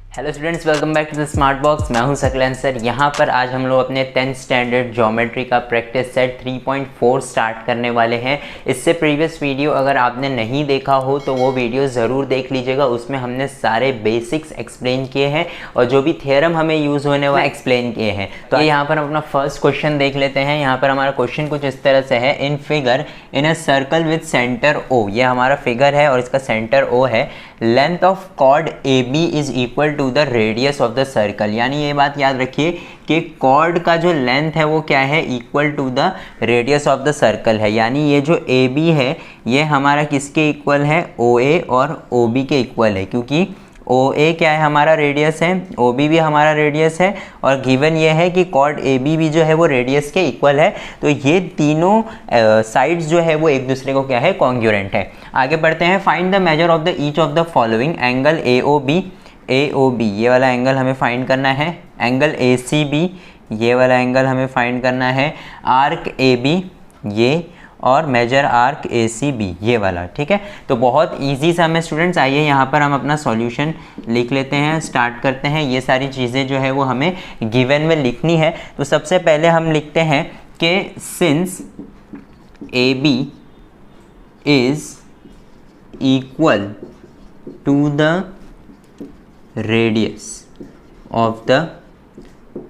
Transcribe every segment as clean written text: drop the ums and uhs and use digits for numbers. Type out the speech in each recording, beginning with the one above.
Hello students, welcome back to the smart box. मैं हूं सकलन सर। यहाँ पर आज हम लोग अपने 10th स्टैंडर्ड ज्योमेट्री का प्रैक्टिस सेट 3.4 स्टार्ट करने वाले हैं। इससे प्रीवियस वीडियो अगर आपने नहीं देखा हो तो वो वीडियो ज़रूर देख लीजिएगा। उसमें हमने सारे बेसिक्स एक्सप्लेन किए हैं और जो भी थ्योरम हमें यूज़ होने वाला एक्सप्लेन किए हैं। तो यहाँ पर हम अपना फर्स्ट क्वेश्चन देख लेते हैं। यहाँ पर हमारा क्वेश्चन कुछ इस तरह से है। In figure in a circle with centre O, ये हमारा फिगर है और इसका सेंटर ओ है। Length of chord A B is equal to the radius of the circle. यानी ये बात याद रखिए कि कॉर्ड का जो लेंथ है वो क्या है, equal to the radius of the circle है। यानी ये जो ए बी है ये हमारा किसके इक्वल है, ओ ए और ओ बी के इक्वल है, क्योंकि ओ ए क्या है, हमारा रेडियस है, ओ बी भी हमारा रेडियस है और गिवन ये है कि कॉर्ड ए बी भी जो है वो रेडियस के इक्वल है। तो ये तीनों साइड्स जो है वो एक दूसरे को क्या है, कॉन्ग्रुएंट है। आगे बढ़ते हैं। Find the measure of the each of the following angle A O B. A O B ये वाला एंगल हमें फाइंड करना है। एंगल ए सी बी ये वाला एंगल हमें फाइंड करना है। आर्क ए बी ये, और major arc A C B ये वाला। ठीक है, तो बहुत इजी सा हमें स्टूडेंट्स, आइए यहाँ पर हम अपना सॉल्यूशन लिख लेते हैं, स्टार्ट करते हैं। ये सारी चीज़ें जो है वो हमें गिवन में लिखनी है। तो सबसे पहले हम लिखते हैं कि since A B is equal to the radius of the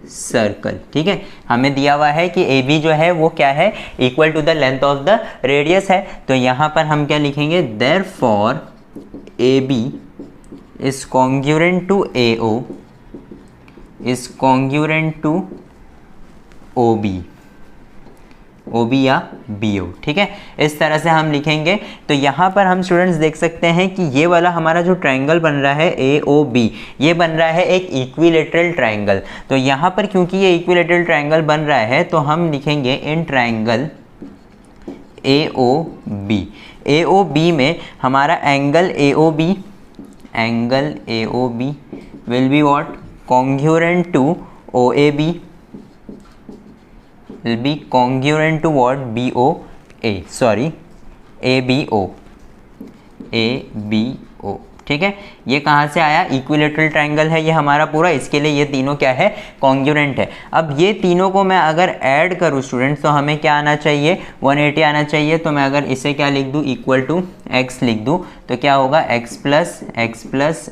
circle. ठीक है, हमें दिया हुआ है कि ए बी जो है वो क्या है, equal to the length of the radius है। तो यहाँ पर हम क्या लिखेंगे, therefore A B is congruent to A O is congruent to O B, O B या बी ओ। ठीक है, इस तरह से हम लिखेंगे। तो यहाँ पर हम स्टूडेंट्स देख सकते हैं कि ये वाला हमारा जो ट्रायंगल बन रहा है ए ओ बी, ये बन रहा है एक इक्विलेटरल ट्रायंगल। तो यहाँ पर क्योंकि ये इक्विलेटरल ट्रायंगल बन रहा है तो हम लिखेंगे in triangle A O B. A O B में हमारा angle A O B, angle A O B will be what, congruent to O A B, will be congruent to what, BOA, sorry ABO, ABO। ठीक है, ये कहाँ से आया, equilateral triangle है ये हमारा पूरा, इसके लिए ये तीनों क्या है, कॉन्ग्रुएंट है। अब ये तीनों को मैं अगर ऐड करूँ स्टूडेंट्स तो हमें क्या आना चाहिए, 180 आना चाहिए। तो मैं अगर इसे क्या लिख दूँ, इक्वल टू x लिख दूँ तो क्या होगा, x plus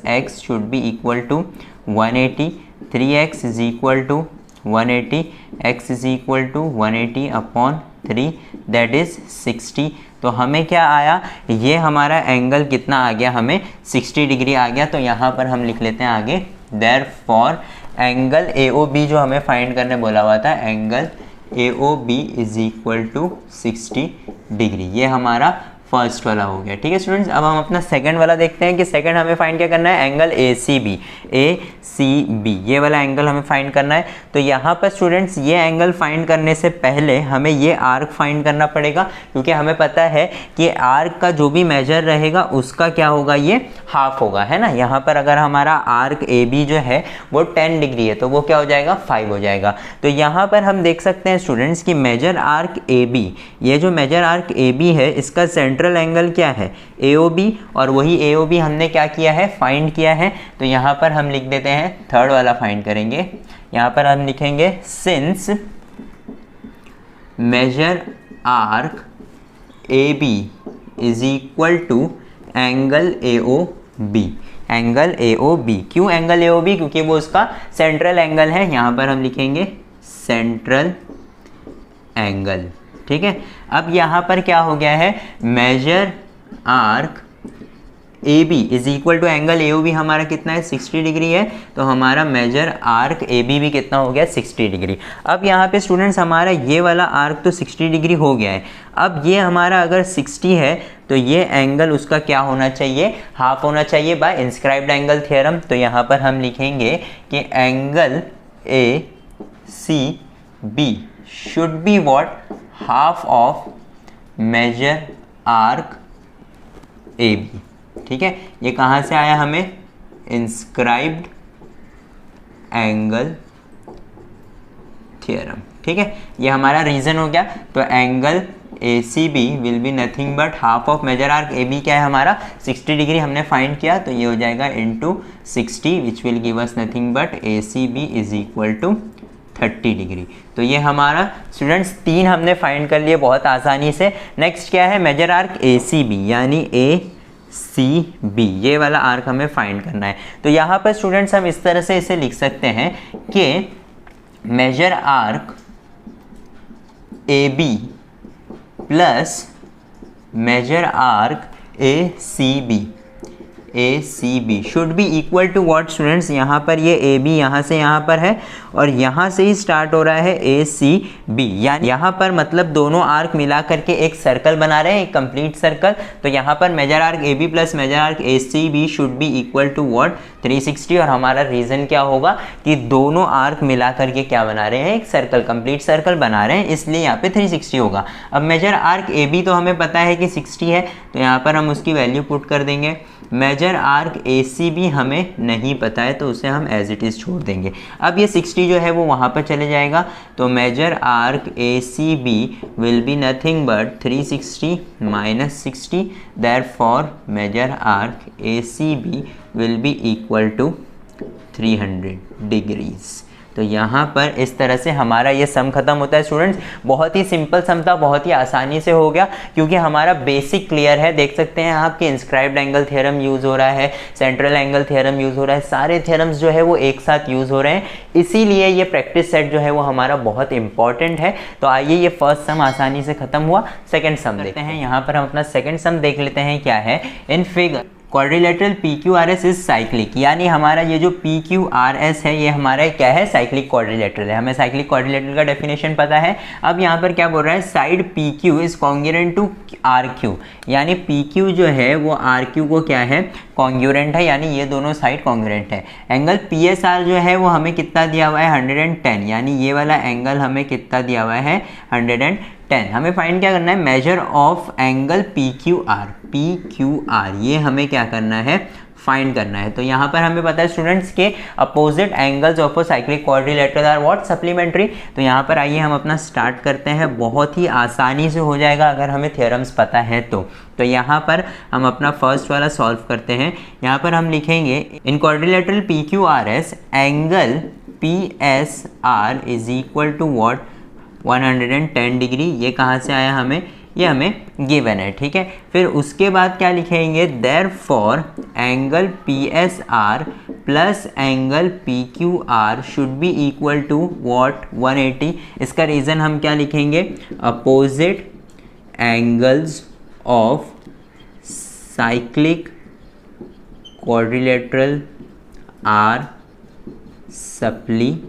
x should be equal to 180। 3x is equal to 180, x is equal to 180 upon 3 that is 60। तो हमें क्या आया, ये हमारा एंगल कितना आ गया, हमें 60 डिग्री आ गया। तो यहाँ पर हम लिख लेते हैं आगे, therefore angle A O B जो हमें फाइंड करने बोला हुआ था, angle A O B is equal to 60 degree. ये हमारा फर्स्ट वाला हो गया। ठीक है स्टूडेंट्स, अब हम अपना सेकंड वाला देखते हैं कि सेकंड हमें फाइंड क्या करना है, angle A C B. A C B ये वाला एंगल हमें फाइंड करना है। तो यहाँ पर स्टूडेंट्स ये एंगल फाइंड करने से पहले हमें ये आर्क फाइंड करना पड़ेगा, क्योंकि हमें पता है कि आर्क का जो भी मेजर रहेगा उसका क्या होगा, ये हाफ होगा, है ना। यहाँ पर अगर हमारा आर्क ए बी जो है वो 10 डिग्री है तो वो क्या हो जाएगा, 5 हो जाएगा। तो यहाँ पर हम देख सकते हैं स्टूडेंट्स कि मेजर आर्क ए बी, ये जो मेजर आर्क ए बी है इसका सेंट्रल एंगल क्या है, ए ओ बी, और वही ए ओ बी हमने क्या किया है, फाइंड किया है। तो यहाँ पर हम लिख देते हैं, थर्ड वाला फाइंड करेंगे। यहाँ पर हम लिखेंगे since major arc A B is equal to angle A O B. Angle A O B, क्यों एंगल ए ओ बी, क्योंकि वो उसका सेंट्रल एंगल है। यहाँ पर हम लिखेंगे सेंट्रल एंगल। ठीक है, अब यहाँ पर क्या हो गया है, major arc A B is equal to angle A O B हमारा कितना है, 60 डिग्री है। तो हमारा मेजर आर्क ए बी भी कितना हो गया, 60 डिग्री। अब यहाँ पे स्टूडेंट्स हमारा ये वाला आर्क तो 60 डिग्री हो गया है। अब ये हमारा अगर 60 है तो ये एंगल उसका क्या होना चाहिए, हाफ होना चाहिए बाय इंस्क्राइब्ड एंगल थ्योरम। तो यहाँ पर हम लिखेंगे कि angle A C B should be what, half of measure arc A B. ठीक है, ये कहाँ से आया, हमें इंस्क्राइब्ड एंगल थ्योरम। ठीक है, ये हमारा रीजन हो गया। तो angle ACB will be nothing but half of measure arc AB क्या है हमारा 60 डिग्री हमने फाइंड किया, तो ये हो जाएगा into 60 which will give us nothing but ACB is equal to 30 degree. तो ये हमारा स्टूडेंट्स 3 हमने फाइंड कर लिए बहुत आसानी से। नेक्स्ट क्या है मेजर आर्क ACB यानी ACB, ये वाला आर्क हमें फाइंड करना है। तो यहाँ पर स्टूडेंट्स हम इस तरह से इसे लिख सकते हैं कि measure arc AB plus measure arc ACB should be equal to what students, यहाँ पर ये AB यहाँ से यहाँ पर है और यहाँ से ही स्टार्ट हो रहा है ACB, यानी यहाँ पर मतलब दोनों आर्क मिला करके एक सर्कल बना रहे हैं, एक कंप्लीट सर्कल। तो यहाँ पर measure arc AB plus measure arc ACB should be equal to what 360, और हमारा रीज़न क्या होगा कि दोनों आर्क मिला करके क्या बना रहे हैं, एक सर्कल, कंप्लीट सर्कल बना रहे हैं, इसलिए यहाँ पे 360 होगा। अब मेजर आर्क AB तो हमें पता है कि 60 है, तो यहाँ पर हम उसकी वैल्यू पुट कर देंगे। मेजर आर्क ACB हमें नहीं पता है, तो उसे हम एज इट इज़ छोड़ देंगे। अब ये 60 जो है वो वहाँ पर चले जाएगा, तो measure arc ACB will be nothing but 360 minus 60, therefore measure arc ACB will be equal to 300 degrees. तो यहाँ पर इस तरह से हमारा ये सम खत्म होता है स्टूडेंट्स। बहुत ही सिंपल सम था, बहुत ही आसानी से हो गया क्योंकि हमारा बेसिक क्लियर है। देख सकते हैं आपके इंस्क्राइब्ड एंगल थ्योरम यूज़ हो रहा है, सेंट्रल एंगल थ्योरम यूज़ हो रहा है, सारे थ्योरम्स जो है वो एक साथ यूज़ हो रहे हैं, इसीलिए ये प्रैक्टिस सेट जो है वो हमारा बहुत इंपॉर्टेंट है। तो आइए ये फर्स्ट सम आसानी से खत्म हुआ, सेकेंड सम देखते हैं। यहाँ पर हम अपना सेकेंड सम देख लेते हैं क्या है। In figure quadrilateral PQRS is cyclic, यानी हमारा ये जो PQRS है ये हमारा क्या है, साइक्लिक क्वाड्रिलेटरल है। हमें साइक्लिक क्वाड्रिलेटरल का डेफिनेशन पता है। अब यहाँ पर क्या बोल रहा है, side PQ is congruent to RQ, यानी PQ जो है वो RQ को क्या है, कॉन्ग्रुएंट है, यानी ये दोनों साइड कॉन्ग्रुएंट है। एंगल PSR जो है वो हमें कितना दिया हुआ है 110, यानी ये वाला एंगल हमें कितना दिया हुआ है 110। हमें फाइंड क्या करना है, मेजर ऑफ एंगल PQR ये हमें क्या करना है, फाइंड करना है। तो यहाँ पर हमें पता है स्टूडेंट्स के opposite angles of a cyclic quadrilateral are what, supplementary. तो यहाँ पर आइए हम अपना स्टार्ट करते हैं, बहुत ही आसानी से हो जाएगा अगर हमें थ्योरम्स पता है तो यहाँ पर हम अपना फर्स्ट वाला सॉल्व करते हैं। यहाँ पर हम लिखेंगे in quadrilateral PQRS angle PSR is equal to what 110 degree. ये कहाँ से आया हमें, ये हमें गिवन है, ठीक है। फिर उसके बाद क्या लिखेंगे, therefore angle PSR plus angle PQR should be equal to what 180। इसका रीज़न हम क्या लिखेंगे, opposite angles of cyclic quadrilateral are supplementary,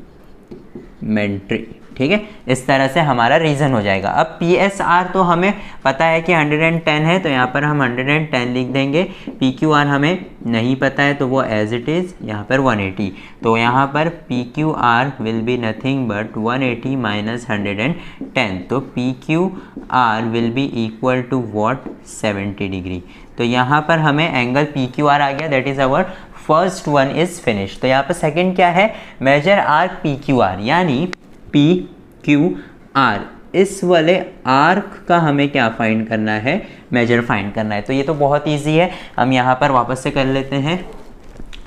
ठीक है। इस तरह से हमारा रीज़न हो जाएगा। अब PSR तो हमें पता है कि 110 है, तो यहाँ पर हम 110 लिख देंगे। PQR हमें नहीं पता है, तो वो एज इट इज़ यहाँ पर 180। तो यहाँ पर PQR will be nothing but 180 minus 110, तो PQR will be equal to what 70 degree. तो यहाँ पर हमें एंगल PQR आ गया, that is our first one is finish. तो यहाँ पर सेकेंड क्या है, मेजर आर्क PQR, यानी PQR इस वाले आर्क का हमें क्या फाइंड करना है, मेजर फाइंड करना है। तो ये तो बहुत इजी है, हम यहाँ पर वापस से कर लेते हैं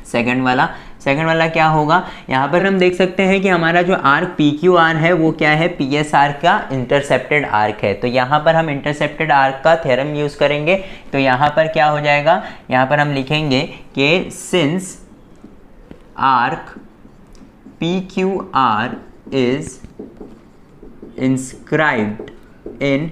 सेकंड वाला क्या होगा। यहाँ पर हम देख सकते हैं कि हमारा जो आर्क PQR है वो क्या है, PSR का इंटरसेप्टेड आर्क है। तो यहाँ पर हम इंटरसेप्टेड आर्क का थ्योरम यूज़ करेंगे। तो यहाँ पर क्या हो जाएगा, यहाँ पर हम लिखेंगे कि since arc PQR is inscribed in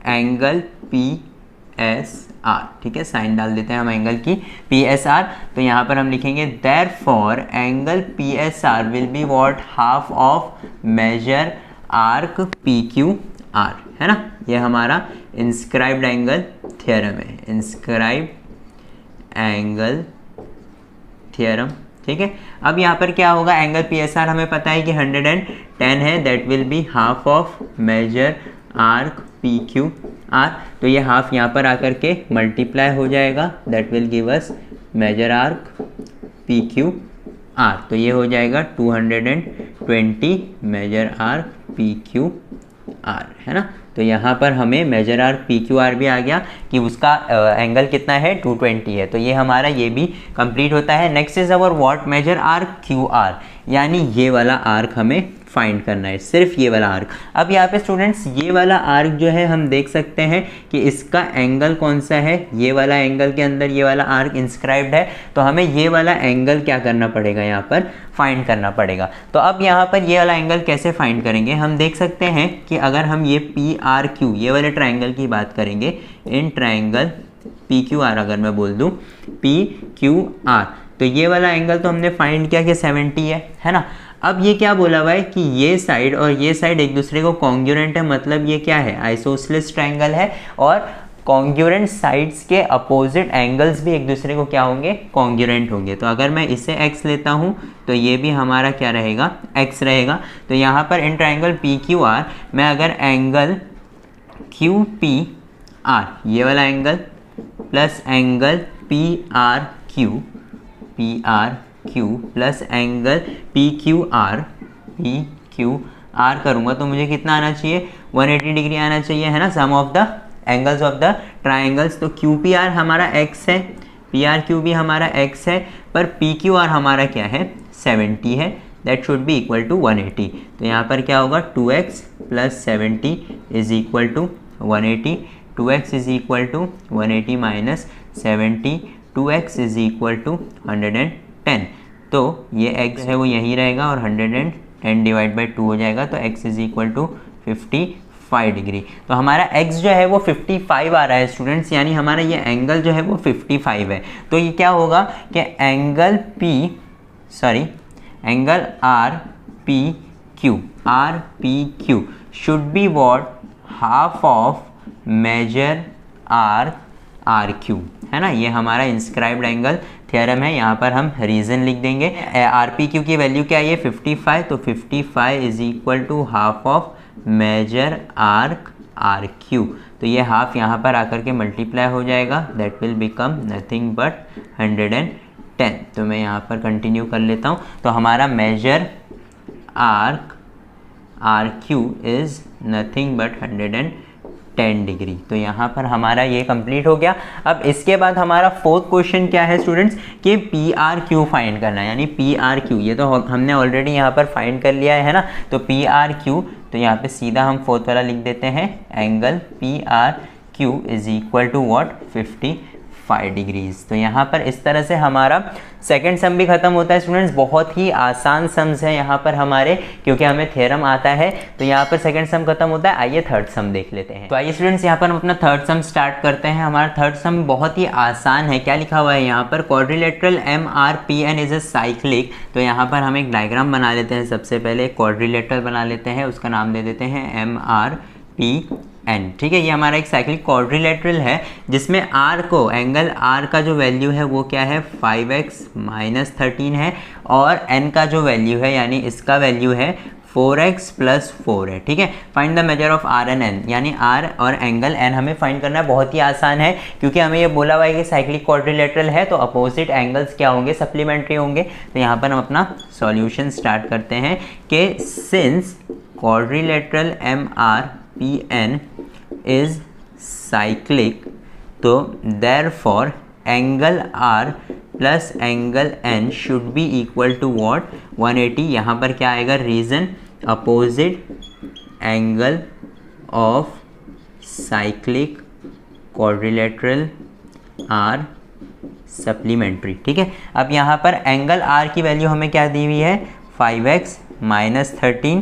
angle PSR, ठीक है, साइन डाल देते हैं हम एंगल की PSR। तो यहाँ पर हम लिखेंगे therefore angle PSR will be what, half of measure arc PQR, है ना। ये हमारा इंस्क्राइब्ड एंगल थ्योरम है, इंस्क्राइब्ड एंगल थ्योरम, ठीक है। अब यहाँ पर क्या होगा, एंगल PSR हमें पता है कि 110 है, that will be half of measure arc PQR। तो ये हाफ यहाँ पर आकर के मल्टीप्लाई हो जाएगा, that will give us measure arc PQR। तो ये हो जाएगा 220 मेजर आर्क PQR, है ना। तो यहाँ पर हमें measure arc P Q R भी आ गया कि उसका एंगल कितना है 220 है। तो ये हमारा ये भी कंप्लीट होता है। Next is our what measure arc Q R, यानी ये वाला आर्क हमें फाइंड करना है, सिर्फ ये वाला आर्क। अब यहाँ पे स्टूडेंट्स ये वाला आर्क जो है हम देख सकते हैं कि इसका एंगल कौन सा है, ये वाला एंगल के अंदर ये वाला आर्क इंस्क्राइब्ड है, तो हमें ये वाला एंगल क्या करना पड़ेगा, यहाँ पर फाइंड करना पड़ेगा। तो अब यहाँ पर ये वाला एंगल कैसे फाइंड करेंगे, हम देख सकते हैं कि अगर हम ये पी आर क्यू ये वाले ट्राइंगल की बात करेंगे, in triangle P Q are अगर मैं बोल दूँ पी क्यू आर, तो ये वाला एंगल तो हमने फाइंड किया कि 70 है ना। अब ये क्या बोला हुआ है कि ये साइड और ये साइड एक दूसरे को कॉन्ग्रुएंट है, मतलब ये क्या है, आइसोसेलेस ट्रायंगल है, और कॉन्ग्रुएंट साइड्स के अपोजिट एंगल्स भी एक दूसरे को क्या होंगे, कॉन्ग्रुएंट होंगे। तो अगर मैं इसे x लेता हूँ तो ये भी हमारा क्या रहेगा, x रहेगा। तो यहाँ पर in triangle P Q are मैं अगर एंगल क्यू पी आर ये वाला angle plus angle P R Q plus angle P Q are करूँगा तो मुझे कितना आना चाहिए, 180 डिग्री आना चाहिए, है ना, sum of the angles of the triangles. तो क्यू पी आर हमारा x है, पी आर क्यू भी हमारा x है, पर पी क्यू आर हमारा क्या है, 70 है, that should be equal to 180। तो यहाँ पर क्या होगा, 2x plus 70 is equal to 180, 2x is equal to 180 minus 70, 2x is equal to 110। तो ये x है वो यही रहेगा और 110 डिवाइड बाई 2 हो जाएगा, तो x is equal to 55 degree. तो हमारा x जो है वो 55 आ रहा है स्टूडेंट्स, यानी हमारा ये एंगल जो है वो 55 है। तो ये क्या होगा कि angle R P Q should be what, half of measure R Q, है ना। ये हमारा इंस्क्राइब्ड एंगल थ्योरम है, यहाँ पर हम रीज़न लिख देंगे। आर पी क्यू की वैल्यू क्या है, 55, तो 55 is equal to half of measure arc R Q. तो ये हाफ यहाँ पर आकर के मल्टीप्लाई हो जाएगा, that will become nothing but 110। तो मैं यहाँ पर कंटिन्यू कर लेता हूँ। तो हमारा measure arc R Q is nothing but 110 degree. तो यहाँ पर हमारा ये कंप्लीट हो गया। अब इसके बाद हमारा फोर्थ क्वेश्चन क्या है स्टूडेंट्स, कि पी आर क्यू फाइंड करना है, यानी पी आर क्यू ये तो हमने ऑलरेडी यहाँ पर फाइंड कर लिया है ना। तो पी आर क्यू, तो यहाँ पे सीधा हम फोर्थ वाला लिख देते हैं, angle P R Q is equal to what, 55 degrees. तो यहाँ पर इस तरह से हमारा सेकंड सम भी खत्म होता है स्टूडेंट्स। बहुत ही आसान सम्स है यहाँ पर हमारे, क्योंकि हमें थ्योरम आता है। तो यहाँ पर सेकंड सम खत्म होता है। आइए थर्ड सम देख लेते हैं। तो आइए स्टूडेंट्स यहाँ पर हम अपना थर्ड सम स्टार्ट करते हैं। हमारा थर्ड सम बहुत ही आसान है। क्या लिखा हुआ है यहाँ पर, quadrilateral M R P N is a cyclic. तो यहाँ पर हम एक डायग्राम बना लेते हैं। सबसे पहले क्वाड्रिलेटरल बना लेते हैं, उसका नाम दे देते हैं एम आर पी एन। ठीक है, ये हमारा एक साइक्लिक क्वाड्रिलेटरल है जिसमें आर को, एंगल आर का जो वैल्यू है वो क्या है, 5x माइनस 13 है, और एन का जो वैल्यू है यानी इसका वैल्यू है 4x प्लस 4 है। ठीक है, find the measure of R and N, यानी आर और एंगल एन हमें फाइंड करना है। बहुत ही आसान है, क्योंकि हमें ये बोला हुआ है कि साइक्लिक क्वाड्रिलेटरल है तो अपोजिट एंगल्स क्या होंगे, सप्लीमेंट्री होंगे। तो यहाँ पर हम अपना सॉल्यूशन स्टार्ट करते हैं कि since quadrilateral M R P N is cyclic, तो therefore angle R plus angle N should be equal to what, 180। यहाँ पर क्या आएगा, reason opposite angle of cyclic quadrilateral are supplementary। ठीक है, अब यहाँ पर एंगल R की वैल्यू हमें क्या दी हुई है, 5x minus 13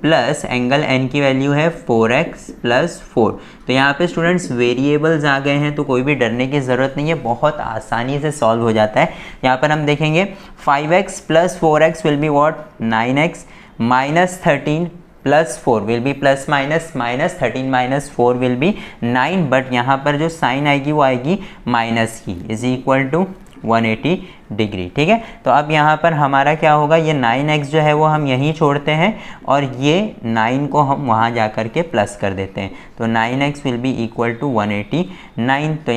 plus angle N की वैल्यू है 4x प्लस 4। तो यहाँ पे स्टूडेंट्स वेरिएबल्स आ गए हैं, तो कोई भी डरने की ज़रूरत नहीं है, बहुत आसानी से सॉल्व हो जाता है। यहाँ पर हम देखेंगे 5x plus 4x will be what, 9x minus 13 plus 4 will be plus minus, minus 13 minus 4 will be 9, but यहाँ पर जो साइन आएगी वो आएगी माइनस की, इज इक्वल टू 180 डिग्री। ठीक है, तो अब यहाँ पर हमारा क्या होगा, ये 9x जो है वो हम यहीं छोड़ते हैं और ये 9 को हम वहाँ जा कर के प्लस कर देते हैं। तो 9x will be equal to 189। तो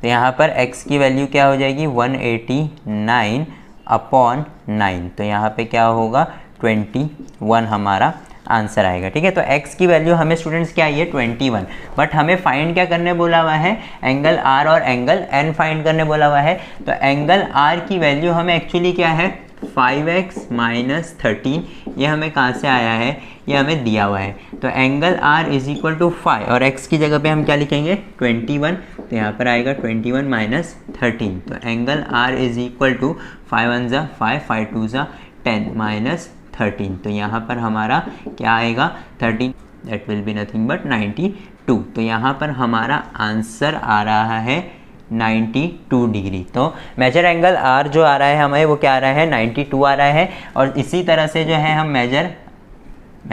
यहाँ पर x की वैल्यू क्या हो जाएगी, 189 अपॉन 9। तो यहाँ पे क्या होगा, 21 हमारा आंसर आएगा। ठीक है, तो x की वैल्यू हमें स्टूडेंट्स क्या आई है 21, बट हमें फाइंड क्या करने बोला हुआ है, एंगल r और एंगल n फाइंड करने बोला हुआ है। तो एंगल r की वैल्यू हमें एक्चुअली क्या है 5x माइनस 13, ये हमें कहाँ से आया है, ये हमें दिया हुआ है। तो angle r is equal to 5 और x की जगह पे हम क्या लिखेंगे 21, तो यहाँ पर आएगा 21 माइनस 13। तो angle r is equal to 5 1 ज़ा 5, 5 2 ज़ा 10 माइनस 13। तो यहाँ पर हमारा क्या आएगा 13, that will be nothing but 92। तो यहाँ पर हमारा आंसर आ रहा है 92 डिग्री। तो मेजर एंगल R जो आ रहा है हमें वो क्या आ रहा है 92 आ रहा है। और इसी तरह से जो है हम मेजर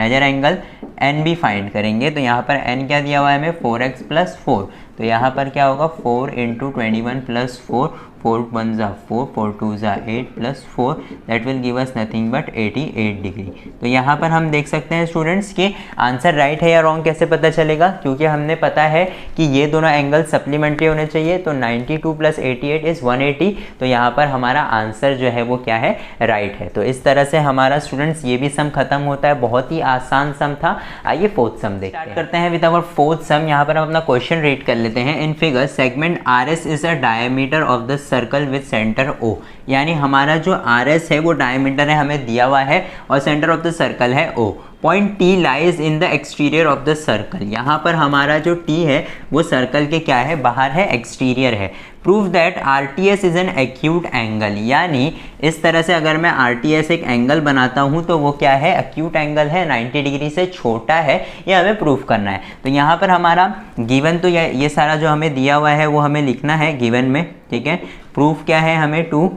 एंगल N भी फाइंड करेंगे। तो यहाँ पर N क्या दिया हुआ है हमें 4x प्लस 4, तो यहाँ पर क्या होगा 4 इंटू 21 प्लस 4, 4 1 ज़ा 4, 4 2 ज़ा 8 plus 4, that will give us nothing but 88 degree. तो यहाँ पर हम देख सकते हैं स्टूडेंट्स कि आंसर राइट है या रॉन्ग कैसे पता चलेगा, क्योंकि हमने पता है कि ये दोनों एंगल सप्लीमेंट्री होने चाहिए। तो 92 प्लस 88 इज़ 180, तो यहाँ पर हमारा आंसर जो है वो क्या है राइट है। तो इस तरह से हमारा स्टूडेंट्स ये भी सम खत्म होता है, बहुत ही आसान सम था। आइए फोर्थ सम देखते हैं। स्टार्ट करते हैं विद आवर फोर्थ सम। यहाँ पर हम अपना क्वेश्चन रीड कर लेते हैं। In figure segment RS is a diameter of the circle with centre O, यानी हमारा जो RS है वो डायमीटर है हमें दिया हुआ है और सेंटर ऑफ द सर्कल है O। Point T lies in the exterior of the circle, यहाँ पर हमारा जो T है वो सर्कल के क्या है बाहर है, एक्सटीरियर है। Prove that RTS is an acute angle, यानी इस तरह से अगर मैं RTS एक एंगल बनाता हूँ तो वो क्या है एक्यूट एंगल है, 90 डिग्री से छोटा है, ये हमें प्रूव करना है। तो यहाँ पर हमारा गिवन तो ये सारा जो हमें दिया हुआ है वो हमें लिखना है गिवन में। ठीक है, प्रूफ क्या है हमें टू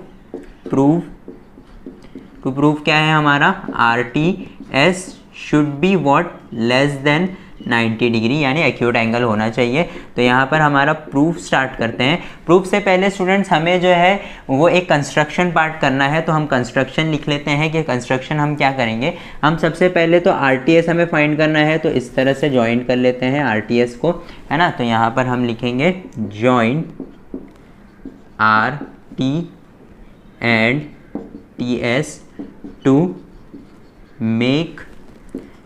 प्रूफ क्या है हमारा RTS should be what less than 90 degree, यानी एक्यूट एंगल होना चाहिए। तो यहाँ पर हमारा प्रूफ स्टार्ट करते हैं। प्रूफ से पहले स्टूडेंट्स हमें जो है वो एक कंस्ट्रक्शन पार्ट करना है, तो हम कंस्ट्रक्शन लिख लेते हैं कि कंस्ट्रक्शन हम क्या करेंगे। हम सबसे पहले तो RTS हमें फाइंड करना है, तो इस तरह से ज्वाइन कर लेते हैं RTS को, है ना। तो यहाँ पर हम लिखेंगे join RT and TS to make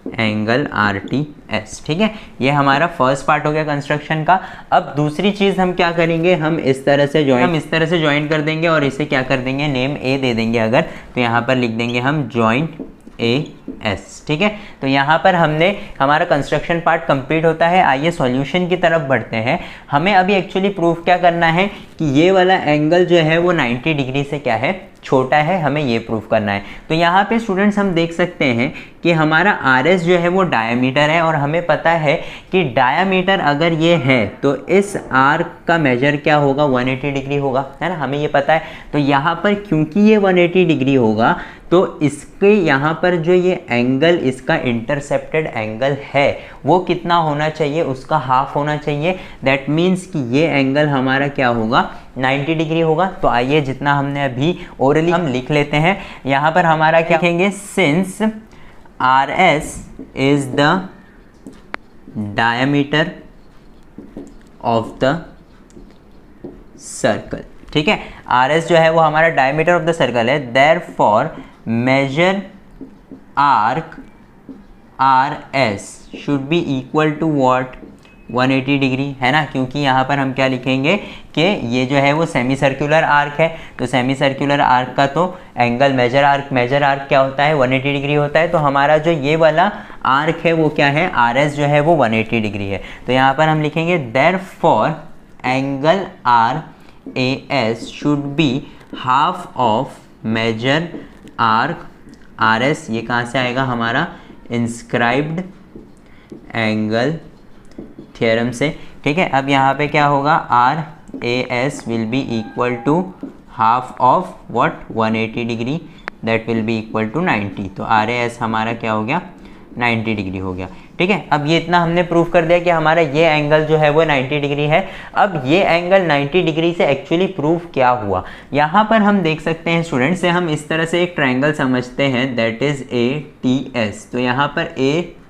angle RTS। ठीक है, ये हमारा फर्स्ट पार्ट हो गया कंस्ट्रक्शन का। अब दूसरी चीज़ हम क्या करेंगे, हम इस तरह से ज्वाइन कर देंगे और इसे क्या कर देंगे नेम A दे देंगे अगर, तो यहाँ पर लिख देंगे हम ज्वाइन AS। ठीक है, तो यहाँ पर हमने हमारा कंस्ट्रक्शन पार्ट कंप्लीट होता है। आइए सॉल्यूशन की तरफ बढ़ते हैं। हमें अभी एक्चुअली प्रूफ क्या करना है कि ये वाला एंगल जो है वो 90 डिग्री से क्या है छोटा है, हमें ये प्रूफ करना है। तो यहाँ पे स्टूडेंट्स हम देख सकते हैं कि हमारा RS जो है वो डायमीटर है और हमें पता है कि डायमीटर अगर ये है तो इस आर्क का मेजर क्या होगा 180 डिग्री होगा, है ना, हमें ये पता है। तो यहाँ पर क्योंकि ये 180 डिग्री होगा तो इसके यहाँ पर जो ये एंगल इसका इंटरसेप्टेड एंगल है वो कितना होना चाहिए, उसका हाफ होना चाहिए। दैट मीन्स कि ये एंगल हमारा क्या होगा 90 डिग्री होगा। तो आइए जितना हमने अभी ओरली हम लिख लेते हैं। यहाँ पर हमारा क्या लिखेंगे, since RS is the diameter of the circle. ठीक है, RS जो है वो हमारा डायमीटर ऑफ द सर्कल है, therefore measure arc RS should be equal to what 180 degree, है ना, क्योंकि यहाँ पर हम क्या लिखेंगे कि ये जो है वो सेमी सर्कुलर आर्क है। तो सेमी सर्कुलर आर्क का तो एंगल मेजर आर्क क्या होता है 180 डिग्री होता है। तो हमारा जो ये वाला आर्क है वो क्या है RS जो है वो 180 डिग्री है। तो यहाँ पर हम लिखेंगे therefore angle RAS should be half of measure arc RS। ये कहाँ से आएगा हमारा इंस्क्राइब्ड एंगल थ्योरम से। ठीक है, अब यहाँ पे क्या होगा RAS will be equal to half of what 180 degree, that will be equal to 90। तो RAS हमारा क्या हो गया 90 डिग्री हो गया। ठीक है, अब ये इतना हमने प्रूफ कर दिया कि हमारा ये एंगल जो है वो 90 डिग्री है। अब ये एंगल 90 डिग्री से एक्चुअली प्रूफ क्या हुआ, यहाँ पर हम देख सकते हैं स्टूडेंट्स से हम इस तरह से एक ट्रायंगल समझते हैं दैट इज ATS। तो यहाँ पर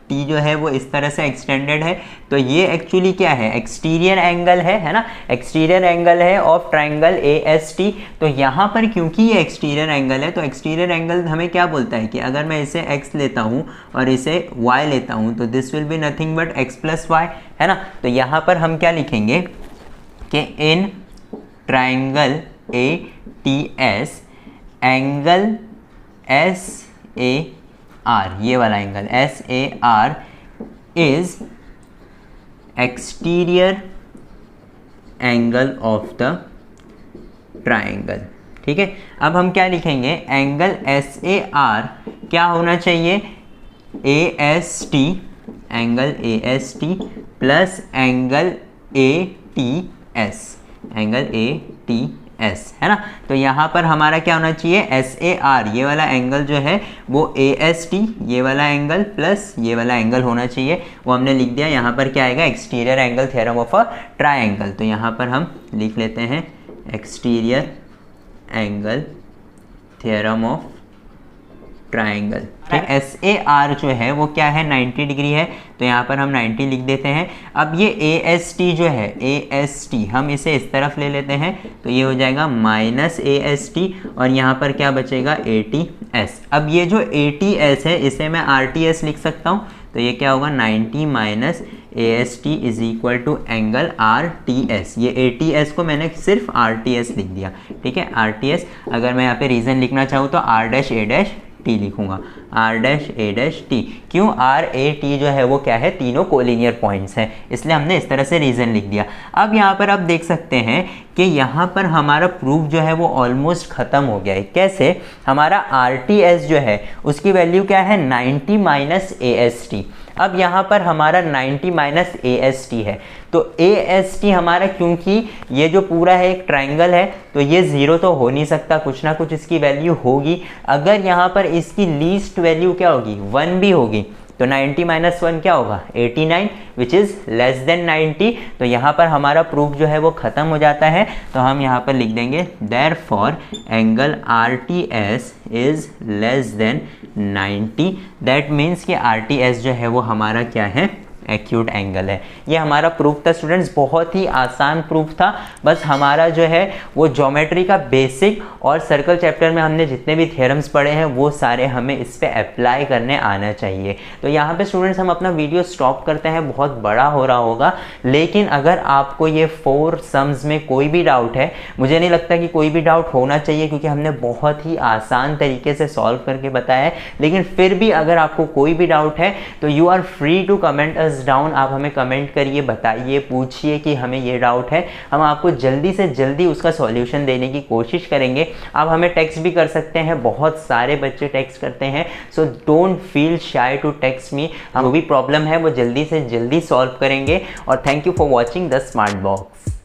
टी जो है वो इस तरह से एक्सटेंडेड है, तो ये एक्चुअली क्या है, एक्सटीरियर एंगल है ना, एक्सटीरियर एंगल है of triangle A S T. तो यहाँ पर क्योंकि ये एक्सटीरियर एंगल है, तो एक्सटीरियर एंगल हमें क्या बोलता है कि अगर मैं इसे x लेता हूँ और इसे y लेता हूँ तो this will be nothing but x plus y, है ना। तो यहाँ पर हम क्या लिखेंगे कि in triangle A T S angle S A R, ये वाला angle S A R is exterior angle of the triangle. ठीक है, अब हम क्या लिखेंगे, एंगल एस ए आर क्या होना चाहिए, ए S T, angle A S T plus angle A T S, angle A T S, है ना। तो यहाँ पर हमारा क्या होना चाहिए, एस ए आर, ये वाला एंगल जो है वो ए एस टी, ये वाला एंगल प्लस ये वाला एंगल होना चाहिए, वो हमने लिख दिया। यहाँ पर क्या आएगा, exterior angle theorem of a triangle. तो यहाँ पर हम लिख लेते हैं exterior angle theorem of triangle. ठीक, एस ए आर जो है वो क्या है, 90 डिग्री है, तो यहाँ पर हम 90 लिख देते हैं। अब ये ए एस टी जो है, ए एस टी हम इसे इस तरफ ले लेते हैं, तो ये हो जाएगा माइनस ए एस टी और यहाँ पर क्या बचेगा, ए टी एस। अब ये जो ए टी एस है इसे मैं आर टी एस लिख सकता हूँ, तो ये क्या होगा, 90 minus A S T is equal to angle R T S. ये ए टी एस को मैंने सिर्फ आर टी एस लिख दिया। ठीक है, आर टी एस, अगर मैं यहाँ पे रीज़न लिखना चाहूँ तो R dash A dash T लिखूंगा, R dash A dash T. क्यों, आर ए टी जो है वो क्या है, तीनों कोलिनियर पॉइंट्स हैं, इसलिए हमने इस तरह से रीज़न लिख दिया। अब यहाँ पर आप देख सकते हैं कि यहाँ पर हमारा प्रूफ जो है वो ऑलमोस्ट ख़त्म हो गया है। कैसे, हमारा आर टी एस जो है उसकी वैल्यू क्या है, 90 माइनस ए एस टी। अब यहाँ पर हमारा 90 माइनस ए एस टी है, तो ए एस टी हमारा, क्योंकि ये जो पूरा है एक ट्राइंगल है तो ये ज़ीरो तो हो नहीं सकता, कुछ ना कुछ इसकी वैल्यू होगी। अगर यहाँ पर इसकी लीस्ट वैल्यू क्या होगी, 1 भी होगी, तो 90 माइनस 1 क्या होगा, 89, विच इज़ लेस देन 90। तो यहाँ पर हमारा प्रूफ जो है वो ख़त्म हो जाता है। तो हम यहाँ पर लिख देंगे therefore angle R T S is less than 90। That means कि आर टी एस जो है वो हमारा क्या है, एक्यूट एंगल है। ये हमारा प्रूफ था स्टूडेंट्स, बहुत ही आसान प्रूफ था। बस हमारा जो है वो ज्योमेट्री का बेसिक और सर्कल चैप्टर में हमने जितने भी थ्योरम्स पढ़े हैं वो सारे हमें इस पे अप्लाई करने आना चाहिए। तो यहाँ पे स्टूडेंट्स हम अपना वीडियो स्टॉप करते हैं, बहुत बड़ा हो रहा होगा, लेकिन अगर आपको ये 4 सम्स में कोई भी डाउट है, मुझे नहीं लगता कि कोई भी डाउट होना चाहिए क्योंकि हमने बहुत ही आसान तरीके से सॉल्व करके बताया है। लेकिन फिर भी अगर आपको कोई भी डाउट है तो you are free to comment us down. आप हमें कमेंट करिए, बताइए, पूछिए कि हमें ये डाउट है, हम आपको जल्दी से जल्दी उसका सॉल्यूशन देने की कोशिश करेंगे। आप हमें टेक्स्ट भी कर सकते हैं, बहुत सारे बच्चे टेक्स्ट करते हैं, so don't feel shy to text me. जो भी प्रॉब्लम है वो जल्दी से जल्दी सॉल्व करेंगे। और thank you for watching the smart box.